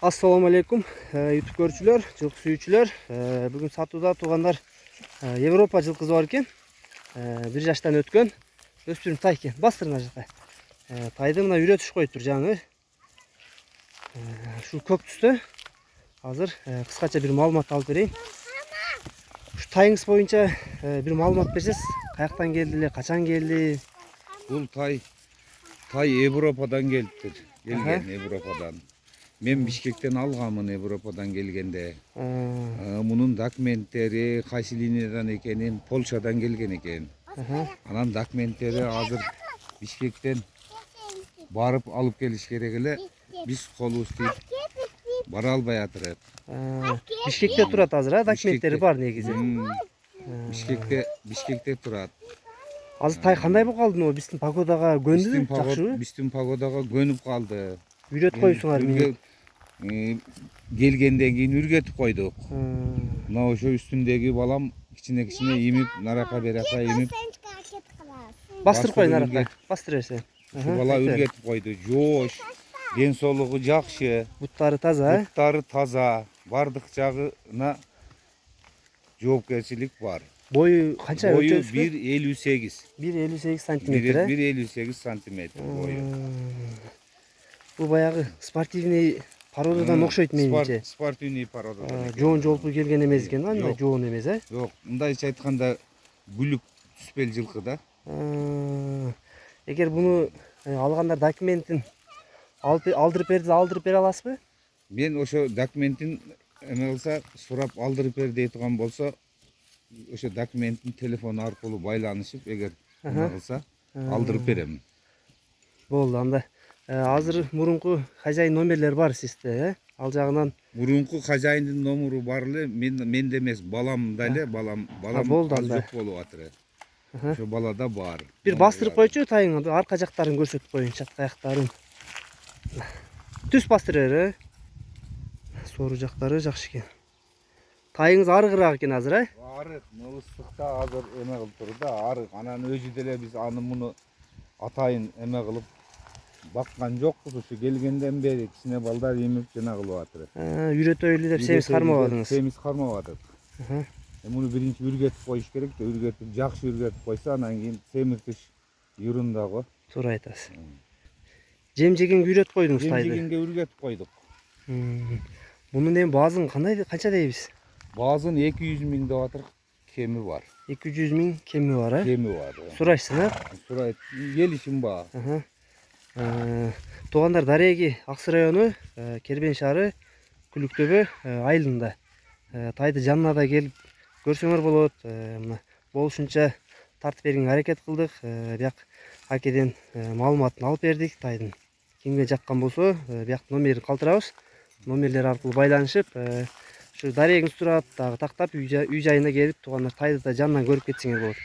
Assalamu alaikum YouTube görücüler, жылқы сүйүүчүлөр. Бүгүн сатууда туугандар Европа жылқысы бар экен. 1 жаштан өткөн өспүрүм тай экен. Бастырыңар жака. Тайды мына үйрөтүш коюп тур жаңы. Ушул көк түстө. Азыр кыскача бир маалымат алып берейин. Ушу тайыңыз боюнча бир маалымат берсеңиз, каяктан келди эле, качан келди? Бул тай Европадан келиптир. Келген Европадан. Мен Бишкектен алганмын Европадан келгенде. Мунун документтери кайсы линиядан экенин Польшадан келген экен. Анан документтери азыр Бишкектен барып алып келиш керек эле. Биз колубуз тийип бара албай атырык. Бишкекте турат азыр, документтери бар негизи. Бишкекте турат. Азыр тай кандай болуп калды? Биздин погодага көндүбү? Жакшыбы? Биздин погодага көнүп калды. Үйрөтүп коюпсуңар мени. Келгенден кийин үргөтүп койдук. Мына ошо үстүндөгү балам кичине имип, нарака берака имип. Бастырып кой нарака. Бастыр берсе. Ушу бала үргөтүп койду. Жоош, ден соолугу жакшы. Буттары таза, Буттары таза. Бардык жагына жоопкерчилик бар. бою канча Бою өлчөсү? 1,58. 1,58 сантиметр. 1,58 сантиметр бою. Бул баягы спортивный породадан окшойт менимче. Спортивный породадан. Жоон жолпу келген эмес экен, андай жоон эмес, Жок, мындайча айтканда бүлүк түспел жылкы да. Эгер буну алгандар документин алдырып бере аласызбы? Мен ошо документин эме кылса, сурап алдырып бер дей турган болсо, ошо документтин телефон аркылуу байланышып, эгер эме кылса, алдырып берем. Болду, анда азыр мурунку хозяин номерлер бар сизде, ал жагынан. Мурунку хозяиндин номеру бар эле, менде эмес, баламда эле, балам болду аз анда. жок болуп атыр. Ошо балада бар. Бир бастырып койчу тайыңы, арка жактарын көрсөтүп коюн, чатка аяктарын. Түз бастыр бер, сору жактары жакшы экен. Тайыңыз арыгыраак экен азыр, Арык, ысыкта азыр эме кылып тур да, арык. Анан өзү деле биз аны муну атайын эме кылып баккан жокпуз. Ушу келгенден бери кичине балдар эмип жана кылып атыр. Үйрөтөйлү деп семиз кармабадыңыз. Семиз кармабадык. Муну биринчи үргөтүп коюш керек да, жакшы үргөтүп койсо, анан кийин семиртиш юрунда го. Туура айтасыз. Жем жегенге үйрөтүп койдуңуз тайды. Жем жегенге үргөтүп койдук. Мунун эми баазын канча дейбиз? Баазын 200 миң деп атыр, кеми бар. 200 миң кеми бар, Кеми бар. Сурайсың, Сурайт, келишим бар. Туугандар Дареги, Аксы району, Кербен шаары, Күлүктөбө айылында. Тайды жанына да келип көрсөңөр болот. Мына болушунча тартып бергенге аракет кылдык. Бияк акеден маалыматын алып бердик тайдын. Кимге жаккан болсо, бияк номерин калтырабыз. Номерлер аркылуу байланышып, ушу дарегиңиз турат, дагы тактап үй жайына келип туугандар тайды да жанынан көрүп кетсеңер болот.